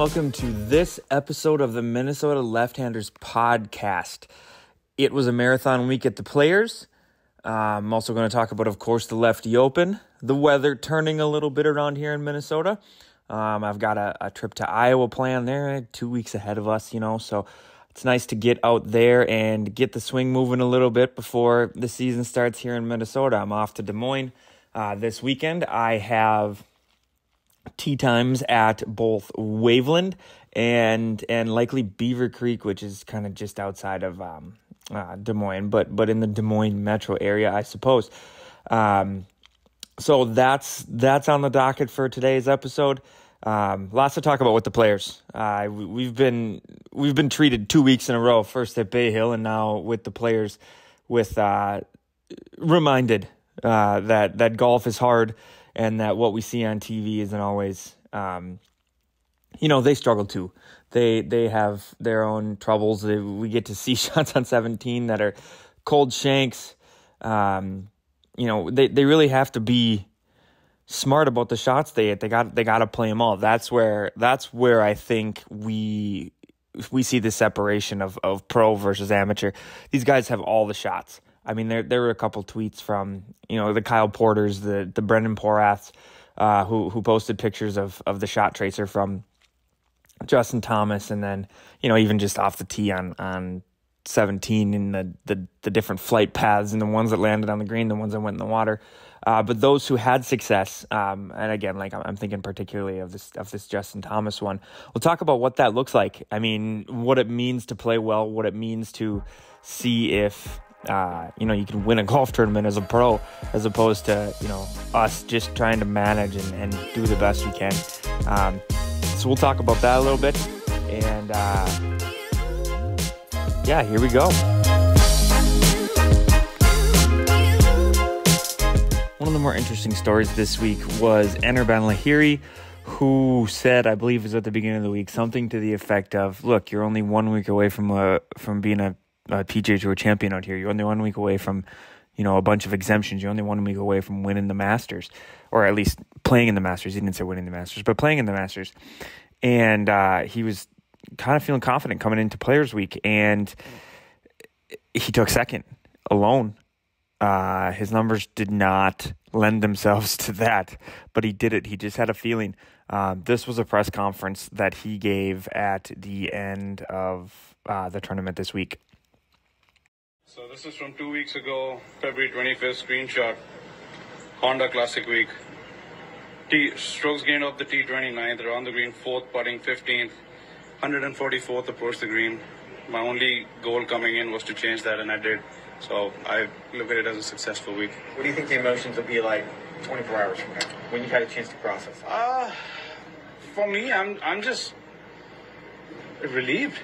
welcome to this episode of the Minnesota Lefthanders podcast. It was a marathon week at the Players. I'm also going to talk about, of course, the Lefty Open, the weather turning a little bit around here in Minnesota. I've got a trip to Iowa planned there 2 weeks ahead of us, so it's nice to get out there and get the swing moving a little bit before the season starts here in Minnesota. I'm off to Des Moines this weekend. I have tee times at both Waveland and likely Beaver Creek, which is kind of just outside of Des Moines, but in the Des Moines metro area, I suppose. So that's on the docket for today's episode. Lots to talk about with the Players. We've been treated 2 weeks in a row, first at Bay Hill and now with the Players, with reminded that golf is hard. And that what we see on TV isn't always, they struggle too. They have their own troubles. We get to see shots on 17 that are cold shanks. They really have to be smart about the shots they hit. They got to play them all. That's where I think we see the separation of pro versus amateur. These guys have all the shots. I mean, there were a couple tweets from, the Kyle Porters, the Brendan Poraths, who posted pictures of the shot tracer from Justin Thomas, and then, even just off the tee on 17 in the different flight paths and the ones that landed on the green, the ones that went in the water. But those who had success, and again, like I'm thinking particularly of this Justin Thomas one, we'll talk about what that looks like. I mean, what it means to play well, what it means to see if you can win a golf tournament as a pro, as opposed to, us just trying to manage and do the best we can. So we'll talk about that a little bit. And, here we go. One of the more interesting stories this week was Anirban Lahiri, who said, I believe it was at the beginning of the week, something to the effect of, look, you're only 1 week away from being a PGA Tour champion out here. You're only 1 week away from, a bunch of exemptions. You're only 1 week away from winning the Masters, or at least playing in the Masters. He didn't say winning the Masters, but playing in the Masters. And he was kind of feeling confident coming into Players Week, and he took second alone. His numbers did not lend themselves to that, but he did it. He just had a feeling. This was a press conference that he gave at the end of the tournament this week. So this is from 2 weeks ago, February 25th, screenshot, Honda Classic Week. Strokes gained off the tee 29th, around the green 4th, putting 15th, 144th approach the green. My only goal coming in was to change that, and I did. So I look at it as a successful week. What do you think the emotions will be like 24 hours from now, when you had a chance to process? For me, I'm just relieved,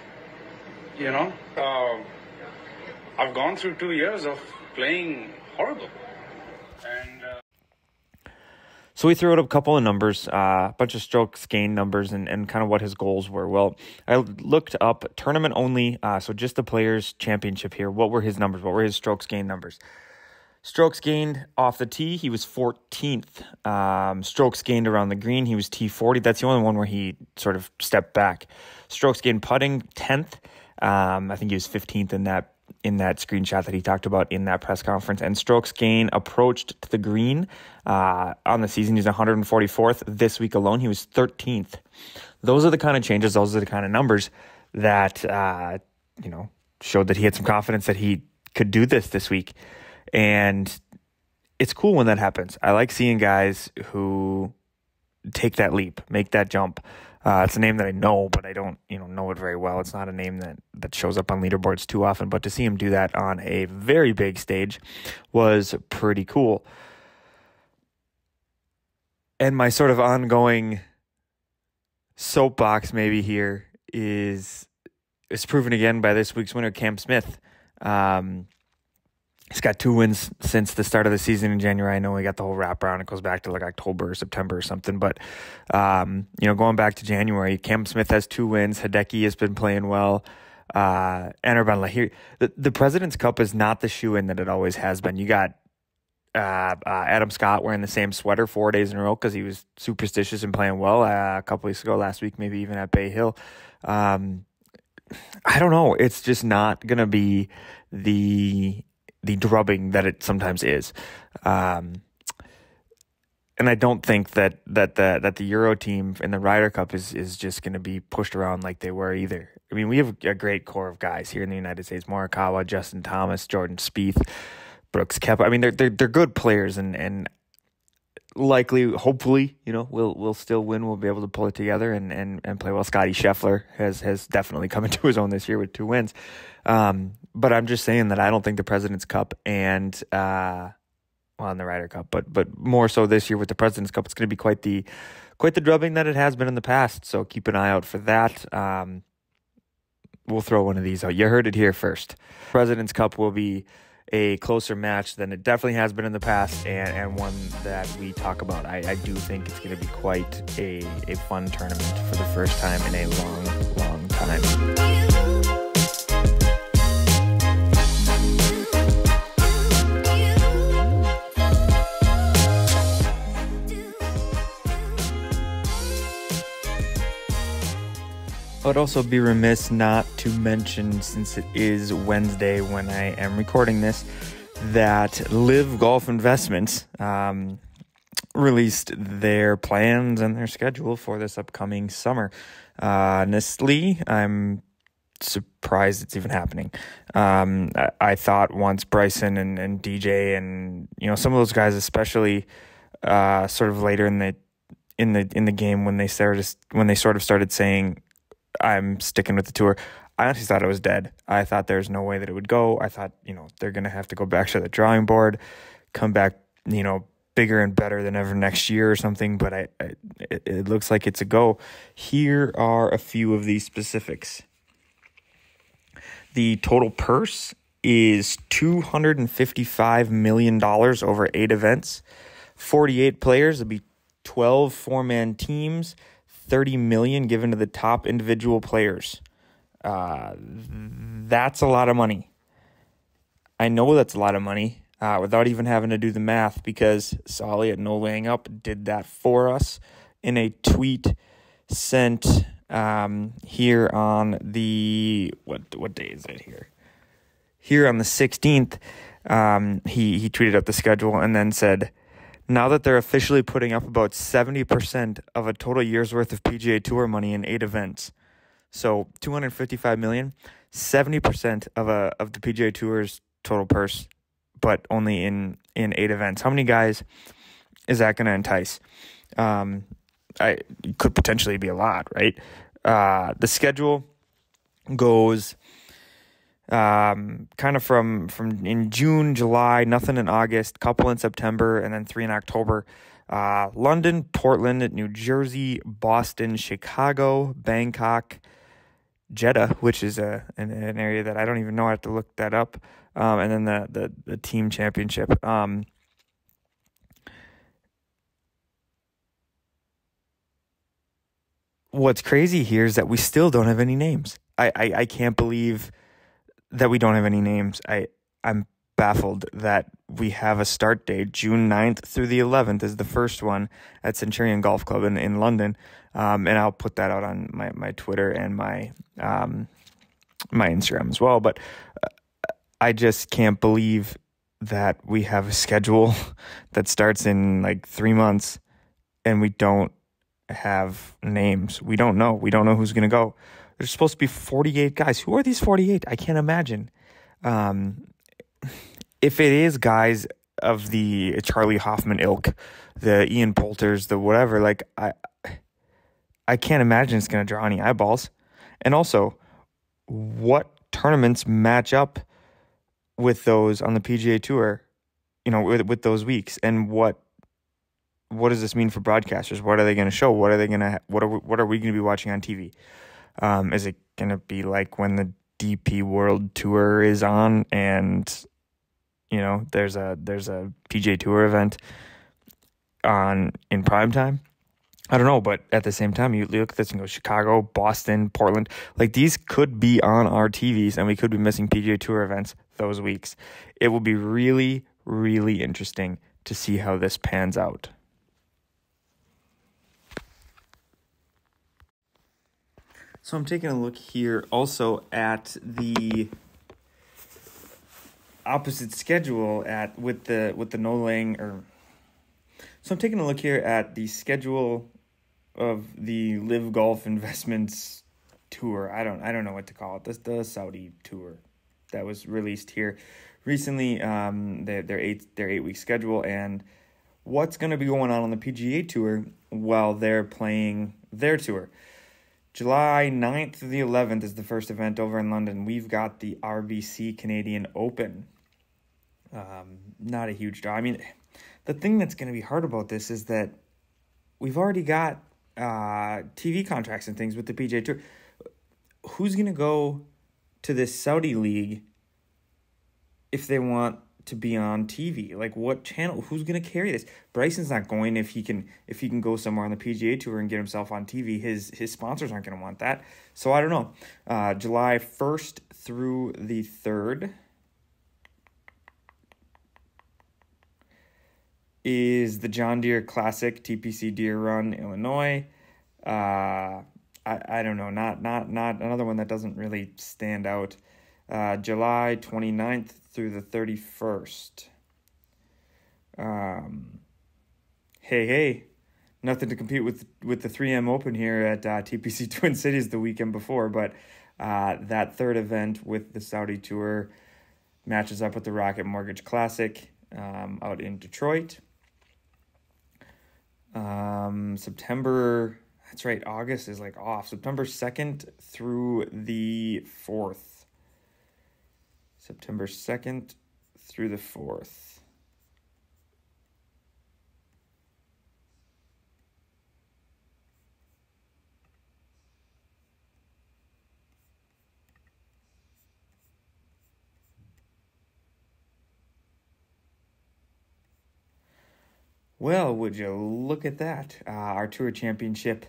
I've gone through 2 years of playing horrible. And so we threw out a couple of numbers, a bunch of strokes gained numbers, and kind of what his goals were. Well, I looked up tournament only, so just the Players Championship here. What were his numbers? What were his strokes gained numbers? Strokes gained off the tee, he was 14th. Strokes gained around the green, he was T40. That's the only one where he sort of stepped back. Strokes gained putting, 10th. I think he was 15th in that screenshot that he talked about in that press conference. And strokes gain approached to the green on the season, he's 144th. This week alone, he was 13th. Those are the kind of changes, those are the kind of numbers that, showed that he had some confidence that he could do this week. And it's cool when that happens. I like seeing guys who take that leap, make that jump. It's a name that I know, but I don't, know it very well. It's not a name that shows up on leaderboards too often, but to see him do that on a very big stage was pretty cool. And my sort of ongoing soapbox maybe here is proven again by this week's winner, Cam Smith. He's got 2 wins since the start of the season in January. I know he got the whole wraparound. It goes back to like October or September or something. But, going back to January, Cam Smith has 2 wins. Hideki has been playing well. Anirban Lahiri. The President's Cup is not the shoe-in that it always has been. You got Adam Scott wearing the same sweater 4 days in a row because he was superstitious and playing well a couple weeks ago, last week, maybe even at Bay Hill. I don't know. It's just not going to be the drubbing that it sometimes is. And I don't think that the Euro team in the Ryder Cup is just going to be pushed around like they were either. I mean, we have a great core of guys here in the United States: Morikawa, Justin Thomas, Jordan Spieth, Brooks Koepka. I mean, they're good players, and likely, hopefully, we'll still win. We'll be able to pull it together and play well. Scotty Scheffler has definitely come into his own this year with 2 wins. But I'm just saying that I don't think the President's Cup and in the Ryder Cup, but more so this year with the President's Cup, it's going to be quite the drubbing that it has been in the past. So keep an eye out for that. We'll throw one of these out. You heard it here first. President's Cup will be a closer match than it definitely has been in the past, and one that we talk about. I do think it's going to be quite a fun tournament for the first time in a long time. I would also be remiss not to mention, since it is Wednesday when I am recording this, that LIV Golf Investments released their plans and their schedule for this upcoming summer. Honestly, I'm surprised it's even happening. I thought once Bryson and DJ and some of those guys, especially sort of later in the game when they sort of started saying, I'm sticking with the tour, I honestly thought it was dead. I thought there's no way that it would go. I thought, they're going to have to go back to the drawing board, come back, bigger and better than ever next year or something. But it looks like it's a go. Here are a few of these specifics. The total purse is $255 million over 8 events, 48 players. It'll be 12 4-man teams. $30 million given to the top individual players. That's a lot of money. I know that's a lot of money without even having to do the math, because Solly at No Laying Up did that for us in a tweet sent here on the what day is it here? Here on the 16th, he tweeted out the schedule and then said, now that they're officially putting up about 70% of a total year's worth of PGA Tour money in 8 events. So $255 million, 70% of the PGA Tour's total purse, but only in 8 events. How many guys is that going to entice? It could potentially be a lot, right? The schedule goes kind of from in June, July, nothing in August, couple in September, and then 3 in October. London, Portland, New Jersey, Boston, Chicago, Bangkok, Jeddah, which is an area that I don't even know. I have to look that up. And then the team championship. What's crazy here is that we still don't have any names. I can't believe that we don't have any names. I'm baffled that we have a start date. June 9th through the 11th is the first one at Centurion Golf Club in London. And I'll put that out on my Twitter and my Instagram as well. But I just can't believe that we have a schedule that starts in like 3 months and we don't have names. We don't know. We don't know who's going to go. There's supposed to be 48 guys. Who are these 48? I can't imagine. If it is guys of the Charlie Hoffman ilk, the Ian Poulters, the whatever, like I can't imagine it's going to draw any eyeballs. And also, what tournaments match up with those on the PGA Tour, with those weeks? And what does this mean for broadcasters? What are they going to show? What are we going to be watching on TV? Is it going to be like when the DP World Tour is on and, there's a PGA Tour event in prime time? I don't know, but at the same time, you look at this and go Chicago, Boston, Portland. Like, these could be on our TVs and we could be missing PGA Tour events those weeks. It will be really, really interesting to see how this pans out. So I'm taking a look here also at the opposite schedule with the no laying or. So I'm taking a look here at the schedule of the LIV Golf Investments Tour. I don't know what to call it. The Saudi tour that was released here recently. Their 8-week schedule and what's going to be going on the PGA Tour while they're playing their tour. July 9th through the 11th is the first event over in London. We've got the RBC Canadian Open. Not a huge draw. I mean, the thing that's going to be hard about this is that we've already got TV contracts and things with the PGA Tour. Who's going to go to this Saudi league if they want to be on TV? Like, what channel? Who's going to carry this? Bryson's not going if he can go somewhere on the PGA Tour and get himself on TV. His sponsors aren't going to want that. So I don't know. July 1st through the 3rd is the John Deere Classic TPC Deer Run, Illinois. I don't know. Not another one that doesn't really stand out. July 29th through the 31st. Hey, nothing to compete with the 3M Open here at TPC Twin Cities the weekend before, but that third event with the Saudi Tour matches up with the Rocket Mortgage Classic out in Detroit. September, that's right, August is like off. September 2nd through the 4th. September 2nd through the 4th. Well, would you look at that? Our tour championship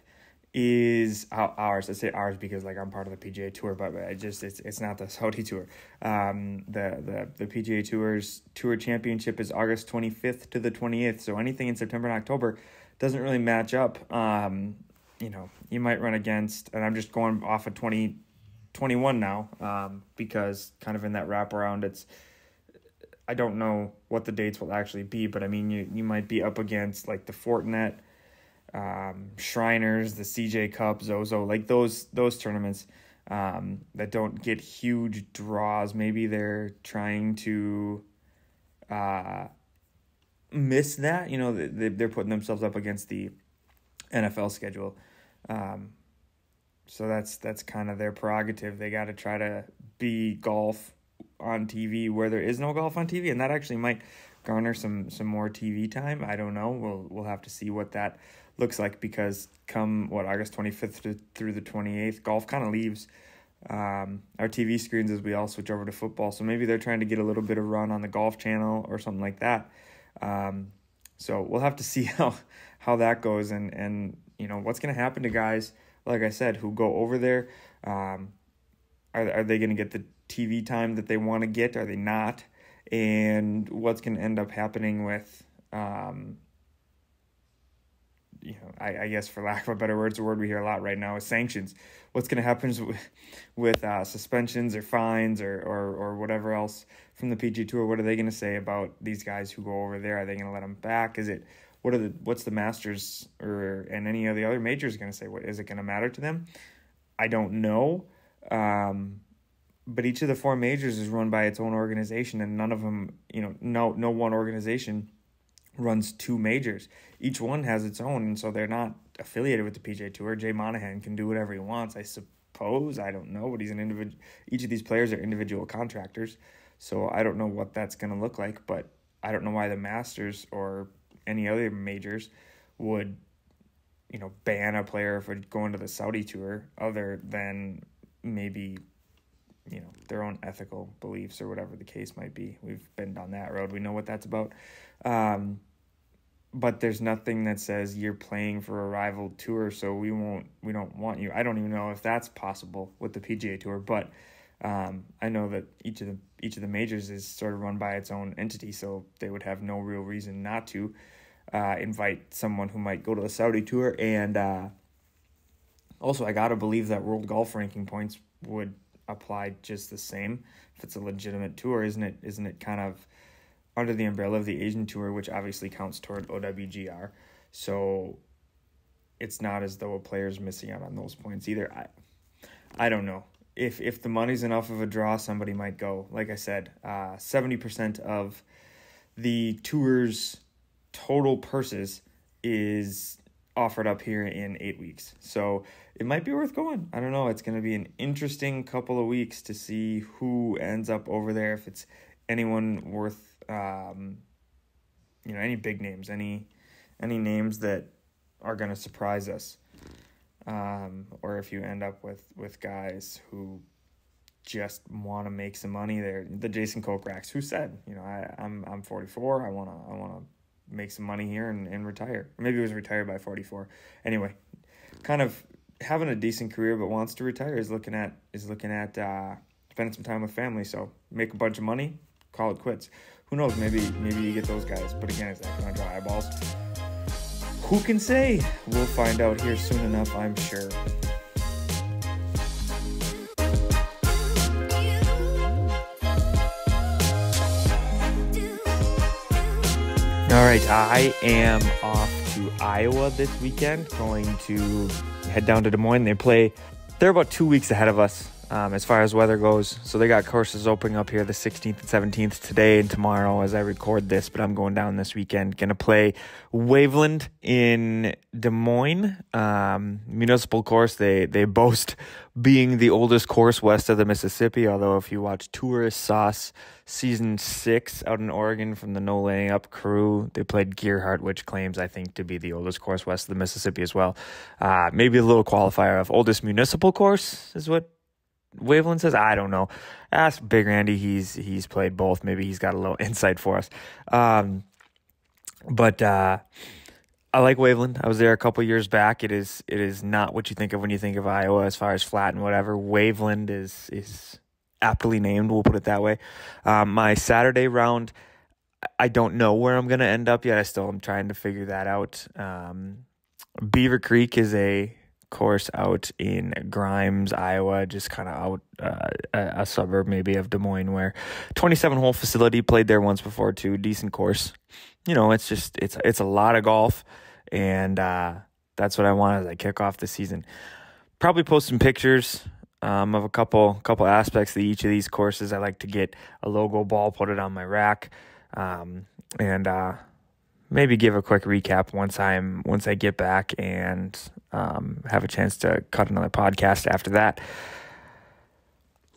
is ours. I say ours because like I'm part of the PGA Tour, but it's not the Saudi Tour. The PGA Tour's tour championship is August 25th to the 28th. So anything in September and October doesn't really match up. You might run against, and I'm just going off of 2021 now, because kind of in that wraparound, I don't know what the dates will actually be, but I mean, you might be up against like the Fortinet, Shriners, the CJ Cup, Zozo, like those tournaments that don't get huge draws. Maybe they're trying to miss that. They're putting themselves up against the NFL schedule. So that's kind of their prerogative. They got to try to be golf on TV where there is no golf on TV, and that actually might garner some more TV time. I don't know. We'll have to see what that looks like, because come August 25th through the 28th, golf kind of leaves our TV screens as we all switch over to football. So maybe they're trying to get a little bit of run on the Golf Channel or something like that. So we'll have to see how that goes, and what's going to happen to guys, like I said, who go over there. Are they going to get the TV time that they want to get? Are they not? And what's going to end up happening with, I guess for lack of a better word, it's a word we hear a lot right now, is sanctions. What's going to happen with suspensions or fines or whatever else from the PGA Tour? What are they going to say about these guys who go over there? Are they going to let them back? What's the Masters and any of the other majors going to say? Is it going to matter to them? I don't know. But each of the four majors is run by its own organization, and none of them, no one organization runs two majors. Each one has its own, and so they're not affiliated with the PGA Tour. Jay Monahan can do whatever he wants, I suppose. I don't know, but he's an individual. Each of these players are individual contractors, so I don't know what that's going to look like, but I don't know why the Masters or any other majors would, ban a player for going to the Saudi Tour, other than maybe their own ethical beliefs or whatever the case might be. We've been down that road. We know what that's about. But there's nothing that says you're playing for a rival tour, so we don't want you. I don't even know if that's possible with the PGA Tour, but I know that each of the majors is sort of run by its own entity, so they would have no real reason not to invite someone who might go to the Saudi tour. And also, I gotta believe that World Golf Ranking points would apply just the same if it's a legitimate tour, isn't it? Kind of under the umbrella of the Asian Tour, which obviously counts toward OWGR. So it's not as though a player's missing out on those points either. I don't know. If the money's enough of a draw, somebody might go. Like I said, 70% of the tour's total purses is offered up here in 8 weeks. So it might be worth going. I don't know. It's going to be an interesting couple of weeks to see who ends up over there, if it's anyone worth, any big names, any names that are going to surprise us. Or if you end up with guys who just want to make some money. There, the Jason Kokrak's who said, I'm 44. I want to make some money here and retire. Or maybe he was retired by 44. Anyway, kind of having a decent career but wants to retire is looking at spending some time with family. So make a bunch of money, call it quits. Who knows? Maybe you get those guys. But again, is that going to draw eyeballs? Who can say? We'll find out here soon enough, I'm sure. All right, I am off to Iowa this weekend, going to head down to Des Moines. They're about 2 weeks ahead of us as far as weather goes. So they got courses opening up here the 16th and 17th today and tomorrow as I record this, but I'm going down this weekend. Going to play Waveland in Des Moines, municipal course. They boast being the oldest course west of the Mississippi, although if you watch Tourist Sauce Season 6 out in Oregon from the No Laying Up crew, they played Gearhart, which claims, I think, to be the oldest course west of the Mississippi as well. Maybe a little qualifier of oldest municipal course is what Waveland says. I don't know. Ask Big Randy. He's played both. Maybe he's got a little insight for us. But I like Waveland. I was there a couple years back. It is not what you think of when you think of Iowa as far as flat and whatever. Waveland is aptly named, we'll put it that way. My Saturday round, I don't know where I'm going to end up yet. I still am trying to figure that out. Beaver Creek is a course out in Grimes, Iowa, just kind of out a suburb maybe of Des Moines, where 27-hole facility, played there once before too. Decent course. It's a lot of golf, and that's what I want as I kick off the season. Probably post some pictures of a couple aspects of each of these courses. I like to get a logo ball, put it on my rack, and maybe give a quick recap once I get back and have a chance to cut another podcast after that.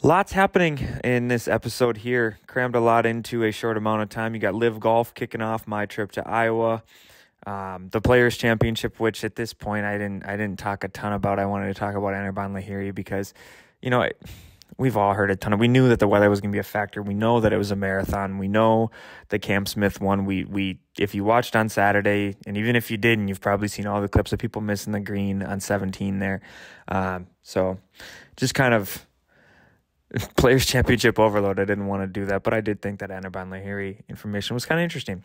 Lots happening in this episode here. Crammed a lot into a short amount of time. You got LIV Golf kicking off, my trip to Iowa. The Players Championship, which at this point I didn't talk a ton about. I wanted to talk about Anirban Lahiri because, we've all heard a ton of. We knew that the weather was going to be a factor. We know that it was a marathon. We know that Cam Smith won. We if you watched on Saturday, and even if you didn't, you've probably seen all the clips of people missing the green on 17 there. So just kind of Players Championship overload. I didn't want to do that, but I did think that Anirban Lahiri information was kind of interesting.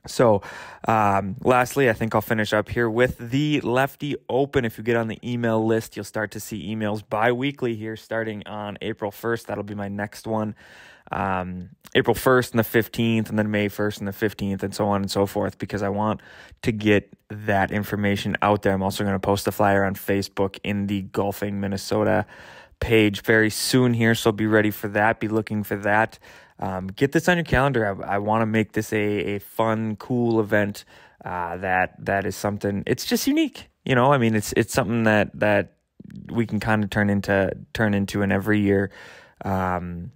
So, lastly, I think I'll finish up here with the Lefty Open. If you get on the email list, you'll start to see emails bi-weekly here starting on April 1st. That'll be my next one. April 1st and the 15th, and then May 1st and the 15th, and so on and so forth, because I want to get that information out there. I'm also going to post a flyer on Facebook in the Golfing Minnesota page very soon here, so be ready for that. Be looking for that. Get this on your calendar. I want to make this a fun, cool event that is something. It's just unique, It's something that we can kind of turn into an every year, thing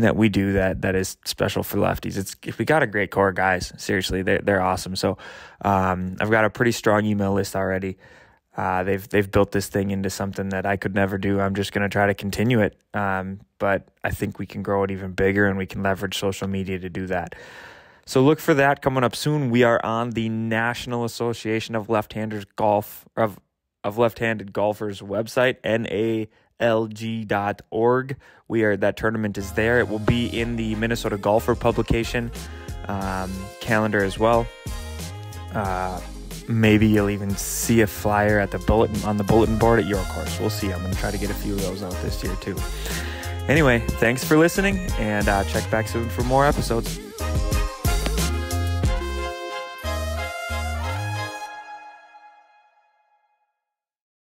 that we do that is special for lefties. We got a great core of guys. Seriously, they're awesome. So I've got a pretty strong email list already. They've built this thing into something that I could never do. I'm just going to try to continue it. But I think we can grow it even bigger, and we can leverage social media to do that. So look for that coming up soon. We are on the National Association of Left-Handers Golf of Left-Handed Golfers website, That tournament is there. It will be in the Minnesota Golfer publication calendar as well. Maybe you'll even see a flyer at the bulletin board at your course. We'll see. I'm going to try to get a few of those out this year too. Anyway, thanks for listening, and check back soon for more episodes.